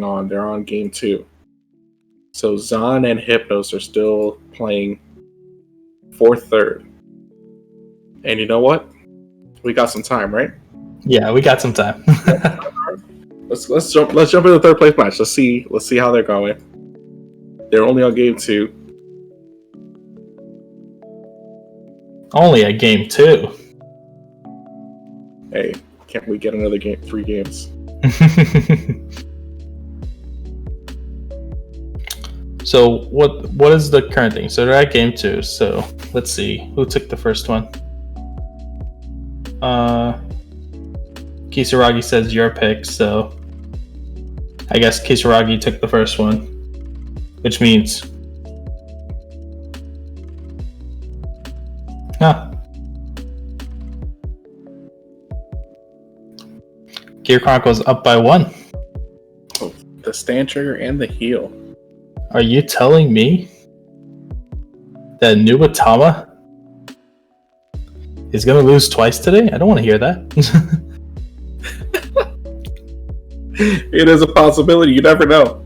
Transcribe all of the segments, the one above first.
on. They're on game 2. So Zan and Hypnos are still playing for third. And you know what? We got some time, right? Yeah, we got some time. let's jump into the third place match. Let's see how they're going. They're only on game 2. Only a game 2. Hey, can't we get another game? 3 games. So what is the current thing? So they're at game 2. So let's see who took the first one. Kisaragi says your pick, so I guess Kisaragi took the first one, which means Gear Chronicle's up by 1. Oh, the stand trigger and the heel. Are you telling me that Nubatama is going to lose twice today? I don't want to hear that. It is a possibility. You never know.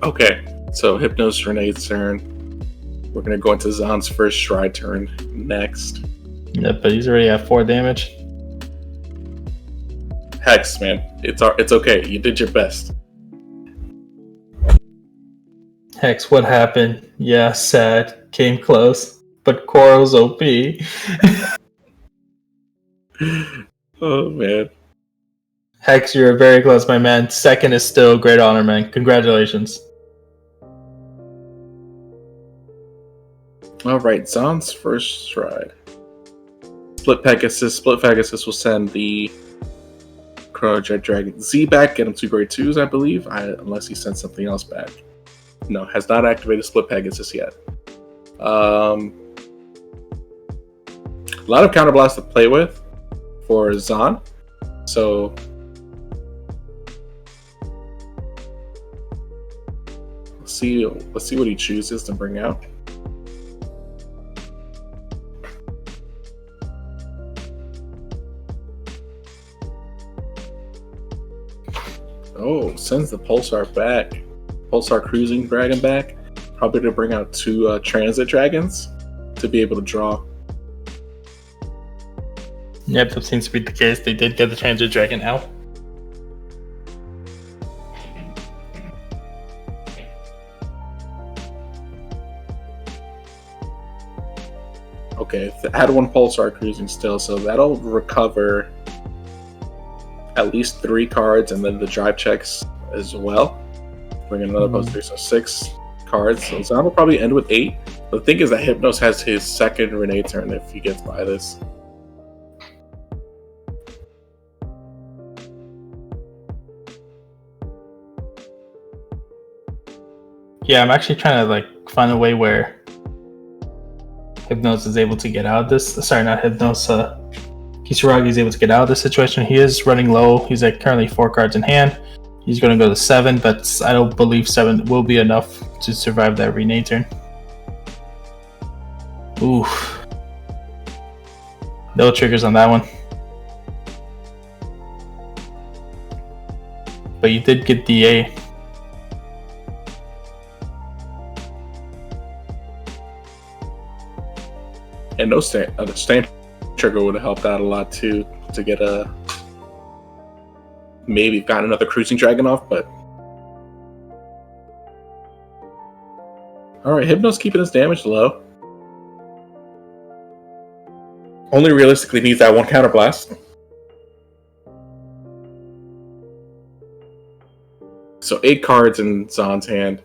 Okay, so Hypnos Renee's turn. We're going to go into Zan's first stride turn next. Yeah, but he's already at 4 damage. Hex, man. It's okay. You did your best. Hex, what happened? Yeah, sad. Came close. But Coral's OP. Oh, man. Hex, you're very close, my man. Second is still a great honor, man. Congratulations. Alright, Zan's first stride. Split Pegasus will send the Chronojet Dragon Z back, get him 2 grade 2s, I believe, unless he sends something else back. No, has not activated Split Pegasus yet. A lot of counterblast to play with for Zan, so let's see what he chooses to bring out. Oh, sends the Pulsar back. Pulsar Cruising Dragon back. Probably to bring out 2 Transit Dragons to be able to draw. Yep, that seems to be the case. They did get the Transit Dragon out. Okay, add 1 Pulsar Cruising still, so that'll recover at least 3 cards, and then the drive checks as well. Bring in another +3, so 6 cards. So Zan will probably end with 8. The thing is that Hypnos has his second Renee turn if he gets by this. Yeah, I'm actually trying to find a way where Hypnos is able to get out of this. Sorry, not Hypnos. Kisaragi is able to get out of this situation. He is running low. He's at currently 4 cards in hand. He's going to go to 7, but I don't believe 7 will be enough to survive that Renee turn. Oof. No triggers on that one. But you did get DA. And no stand trigger would have helped out a lot too, to get a maybe got another Cruising Dragon off, but alright, Hypnos keeping his damage low. Only realistically needs that 1 counterblast. So 8 cards in Zan's hand.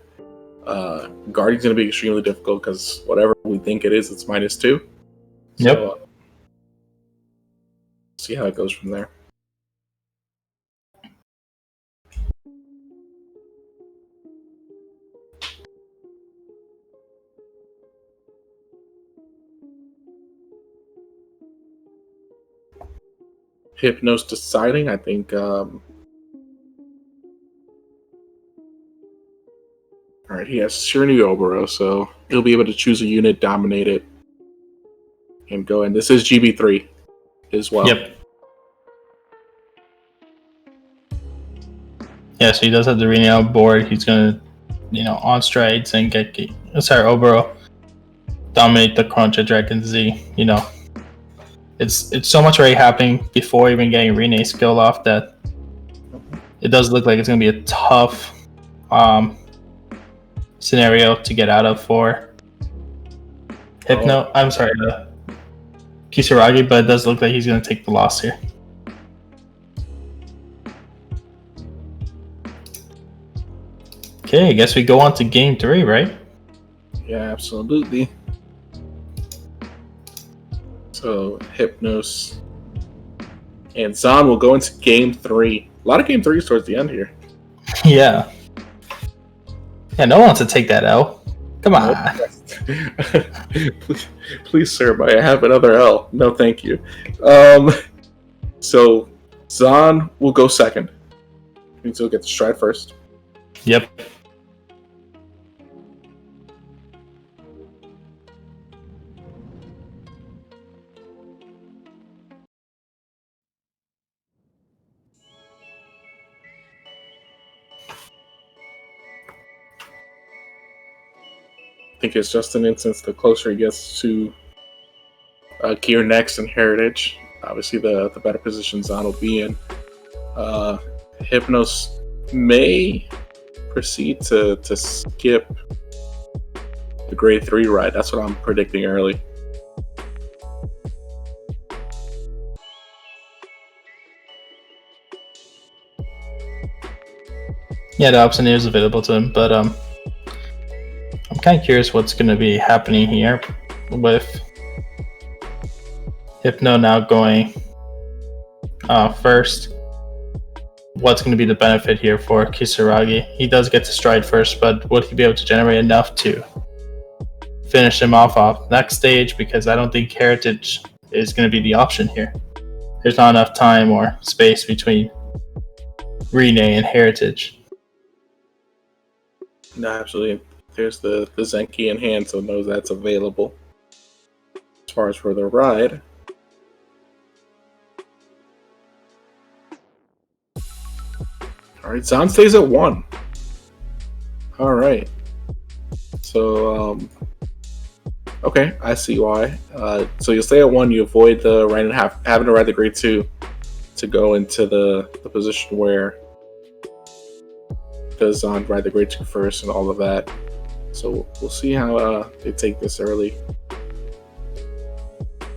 Guardian's going to be extremely difficult because whatever we think it is, it's -2. Yep. So, see how it goes from there. Hypnos deciding, I think. Alright, he has Shirny Oboro, so he'll be able to choose a unit, dominate it, and go in. This is GB3. as well. Yep. Yeah, so he does have the Rene on board. He's gonna, on strides and get Obero dominate the Chronojet Dragon Z. It's so much already happening before even getting Rene skill off that it does look like it's gonna be a tough scenario to get out of for Kisaragi, but it does look like he's gonna take the loss here. Okay, I guess we go on to game 3, right? Yeah, absolutely. So Hypnos and Zan will go into game 3. A lot of game 3s towards the end here. Yeah. Yeah, no one wants to take that L. Come on. please, sir, may I have another L? No, thank you. So Zan will go second. Means he'll get the stride first. Yep. I think it's just an instance. The closer he gets to Gear Next and Heritage, obviously the better position Zan will be in. Hypnos may proceed to skip the grade 3 ride. That's what I'm predicting early. Yeah, the option is available to him, but I'm kind of curious what's going to be happening here with Hypno now going first. What's going to be the benefit here for Kisaragi? He does get to stride first, but would he be able to generate enough to finish him off next stage? Because I don't think Heritage is going to be the option here. There's not enough time or space between Rene and Heritage. No, absolutely. There's the Zenki in hand, so knows that's available. As far as for the ride, alright, Zan stays at 1. Alright. So, okay, I see why. So you'll stay at 1, you avoid the having to ride the grade 2 to go into the position where does Zan ride the grade 2 first and all of that. So we'll see how they take this early.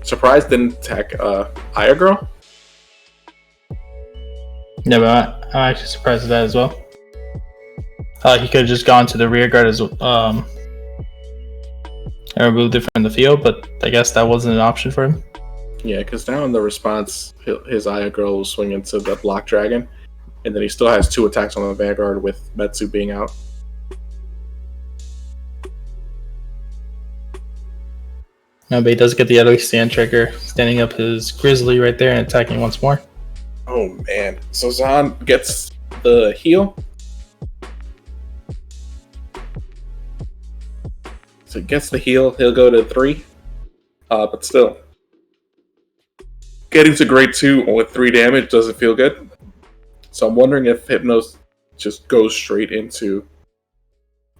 Surprised didn't attack Aya Girl? Yeah, but I'm actually surprised at that as well. He could have just gone to the rear guard and removed it from the field, but I guess that wasn't an option for him. Yeah, because now in the response, his Aya Girl will swing into the Block Dragon, and then he still has 2 attacks on the Vanguard with Metsu being out. No, but he does get the other stand trigger, standing up his Grizzly right there and attacking once more. Oh man. So Zan gets the heal. So he gets the heal, he'll go to 3. But still, getting to grade 2 with 3 damage doesn't feel good. So I'm wondering if Hypnos just goes straight into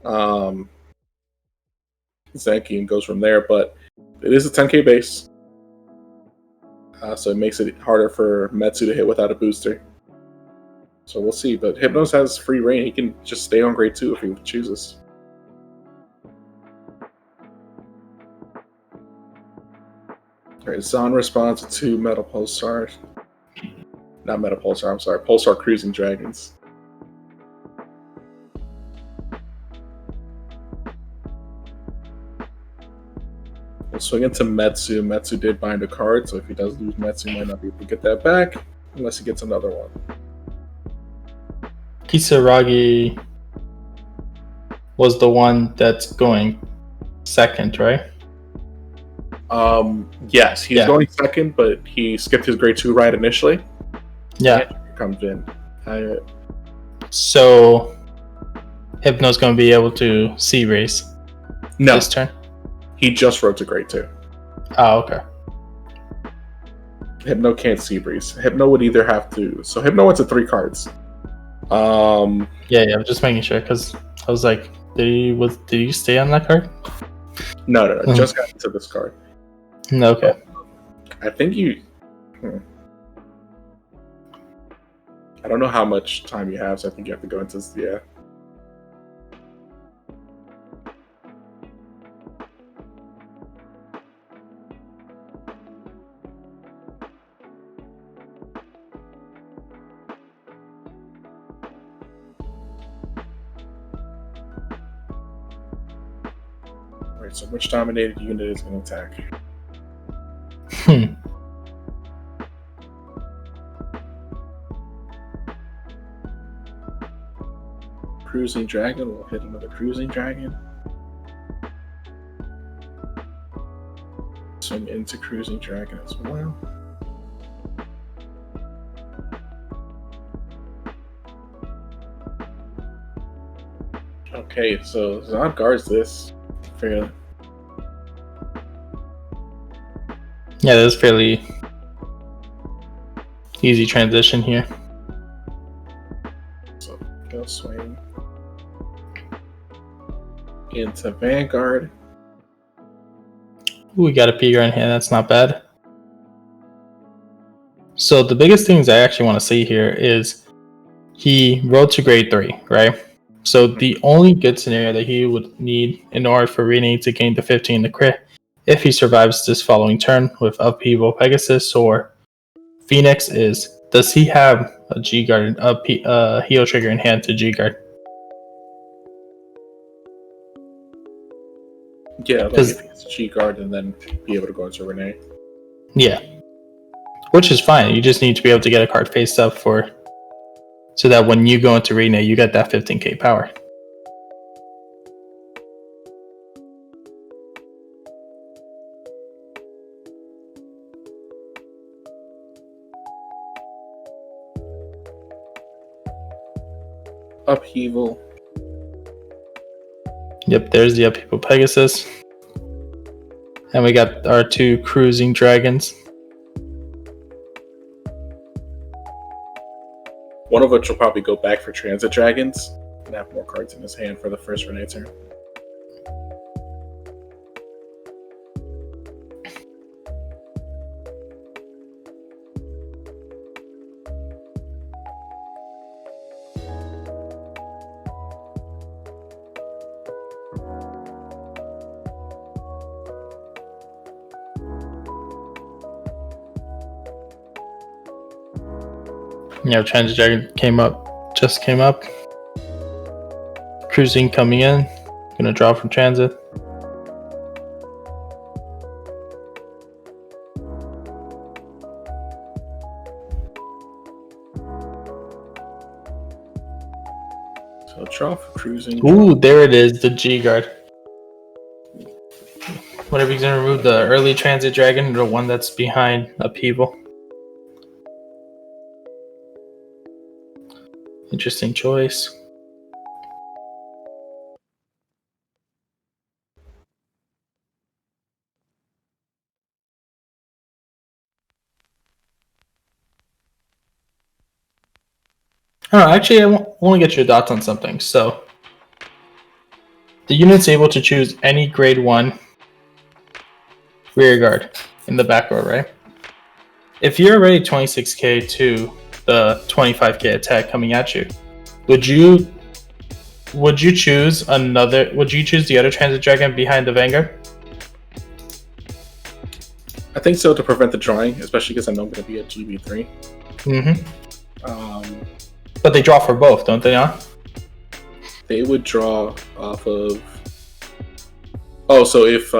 Zenki and goes from there, but it is a 10k base. So it makes it harder for Metsu to hit without a booster. So we'll see. But Hypnos has free reign. He can just stay on grade 2 if he chooses. Alright, Zan responds to Metal Pulsar. Not Metal Pulsar, I'm sorry. Pulsar Cruising Dragons. We'll swing into Metsu. Metsu did bind a card, so if he does lose Metsu, he might not be able to get that back unless he gets another one. Kisaragi was the one that's going second, right? Yes, he's going second, but he skipped his grade 2 ride initially. Yeah. Comes in. So Hypno's going to be able to C-race this turn? He just rode to grade 2. Oh, okay. Hypno can't Sea Breeze. Hypno would either have to. So Hypno went to 3 cards. Yeah, I'm just making sure because I was like, did you stay on that card? No. Just got into this card. No, okay. I think you. I don't know how much time you have, so I think you have to go into yeah. Alright, so which dominated unit is going to attack? Cruising Dragon will hit another Cruising Dragon. Swing into Cruising Dragon as well. Okay, so Zan guards this. Fairly. Yeah, that's fairly easy transition here. So go swing into Vanguard. Ooh, we got a P-Guard in hand. That's not bad. So the biggest things I actually want to see here is he rode to grade 3, right? So the only good scenario that he would need in order for Rene to gain the 15 the crit, if he survives this following turn with Upheaval Pegasus or Phoenix, is does he have a G-Guard, a heal trigger in hand to G-Guard? Yeah, like if he gets G-Guard and then be able to go into Rene. Yeah. Which is fine. You just need to be able to get a card face up for so that when you go into Rene, you get that 15k power. Upheaval. Yep, there's the Upheaval Pegasus. And we got our 2 Cruising Dragons. One of which will probably go back for Transit Dragons and have more cards in his hand for the first Rene turn. Yeah, Transit Dragon just came up. Cruising coming in. Gonna draw from Transit. So draw for Cruising. Ooh, there it is, the G-Guard. Whenever he's gonna remove the early Transit Dragon, the one that's behind Upheaval. Interesting choice. Oh, actually, I want to get your thoughts on something. So, the unit's able to choose any grade 1 rear guard in the back row, right? If you're already 26k to the 25k attack coming at you, would you choose the other Transit Dragon behind the Vanguard? I think so, to prevent the drawing, especially because I know I'm going to be at GB3. Mm-hmm. But they draw for both, don't they not? They would draw off of... Oh, so if...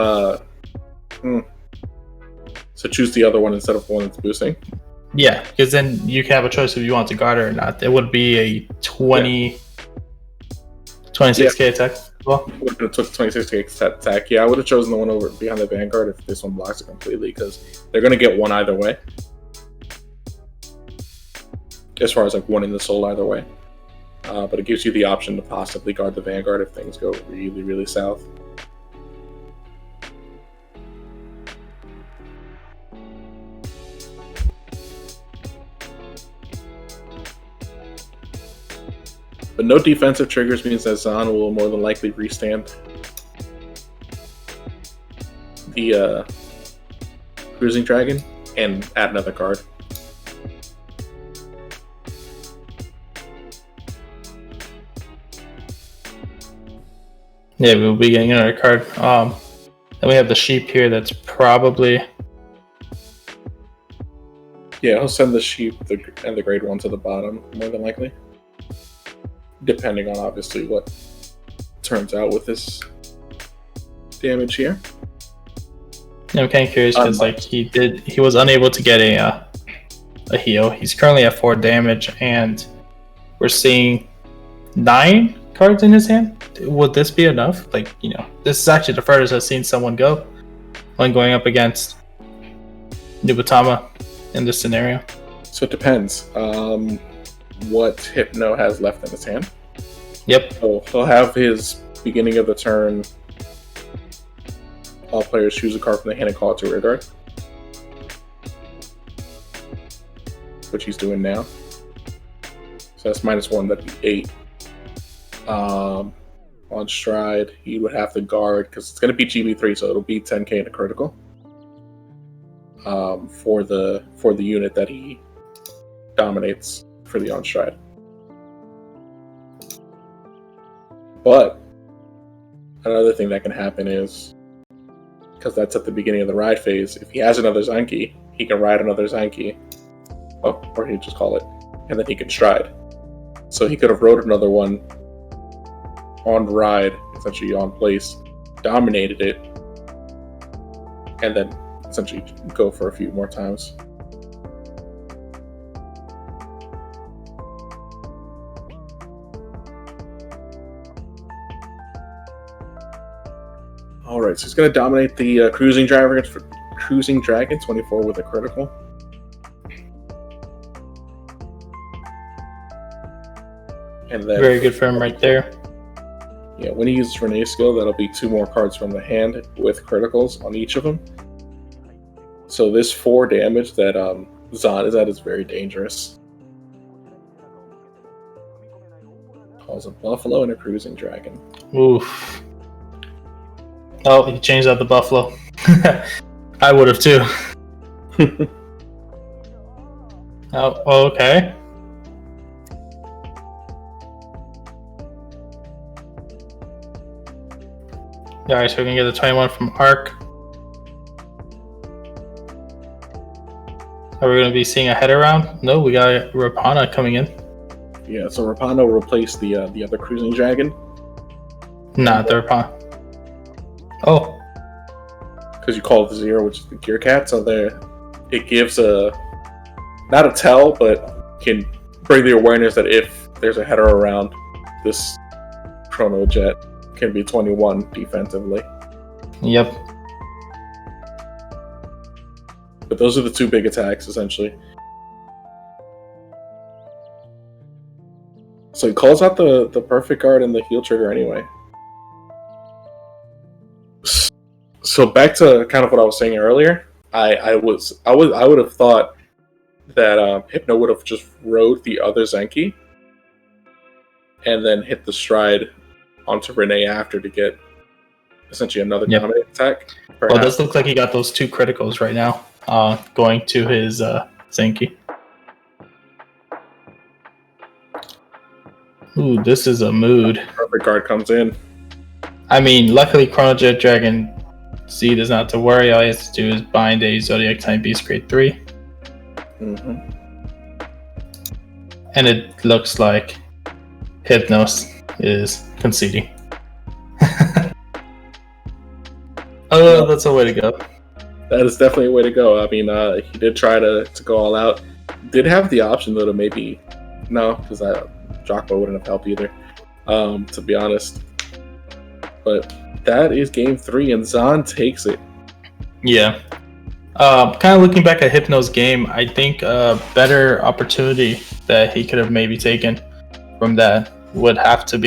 So choose the other one instead of the one that's boosting? Yeah, because then you can have a choice if you want to guard it or not. It would be a 26k attack as well. Would have took 26k attack. Yeah, I would have chosen the one over behind the Vanguard if this one blocks it completely, because they're going to get one either way. As far as like one in the soul either way. But it gives you the option to possibly guard the Vanguard if things go really, really south. But no defensive triggers means that Zan will more than likely restand the Cruising Dragon and add another card. Yeah, we'll be getting another card. Then we have the sheep here. That's probably. Yeah, I'll send the sheep and the grade 1 to the bottom, more than likely. Depending on, obviously, what turns out with this damage here. Yeah, I'm kind of curious because like he was unable to get a heal. He's currently at 4 damage, and we're seeing 9 cards in his hand. Would this be enough? Like, you know, this is actually the furthest I've seen someone go when going up against Nubatama in this scenario. So it depends what Hypno has left in his hand. Yep. So he'll have his beginning of the turn. All players choose a card from the hand and call it to rear guard, which he's doing now. So that's -1. That'd be 8. On stride, he would have to guard because it's going to be GB3, so it'll be 10k in a critical. For the unit that he dominates for the on stride. But another thing that can happen is, because that's at the beginning of the ride phase, if he has another Zanki, he can ride another Zanki. Oh, or he'd just call it, and then he can stride. So he could have rode another one on ride, essentially on place, dominated it, and then essentially go for a few more times. Alright, so he's going to dominate the Cruising Dragon 24 with a critical. And then very good for him right there. Yeah, when he uses Renee's skill, that'll be 2 more cards from the hand with criticals on each of them. So this 4 damage that Zan is at is very dangerous. Calls a Buffalo and a Cruising Dragon. Oof. Oh, he changed out the Buffalo. I would have too. Oh, okay. Alright, so we're gonna get the 21 from Arc. Are we gonna be seeing a head around? No, we got Rapana coming in. Yeah, so Rapana will replace the other Cruising Dragon. Not the Rapana. Oh. Because you call it the 0, which is the Gear Cat, so there it gives not a tell, but can bring the awareness that if there's a header around, this Chronojet can be 21 defensively. Yep. But those are the 2 big attacks, essentially. So he calls out the perfect guard and the heal trigger anyway. So back to kind of what I was saying earlier, I would have thought that Hypno would have just rode the other Zenki and then hit the stride onto Renee after to get essentially another dominant attack. Perhaps. Well, it does look like he got those 2 criticals right now, going to his Zenki. Ooh, this is a mood. Perfect guard comes in. I mean, luckily Chronojet Dragon Z does not have to worry. All he has to do is bind a Zodiac Time Beast grade 3. Mm-hmm. And it looks like Hypnos is conceding. Oh, that's a way to go. That is definitely a way to go. I mean, he did try to go all out. Did have the option, though, to maybe... No, because Jocko wouldn't have helped either, to be honest. But that is game 3, and Zan takes it. Yeah. Kind of looking back at Hypno's game, I think a better opportunity that he could have maybe taken from that would have to be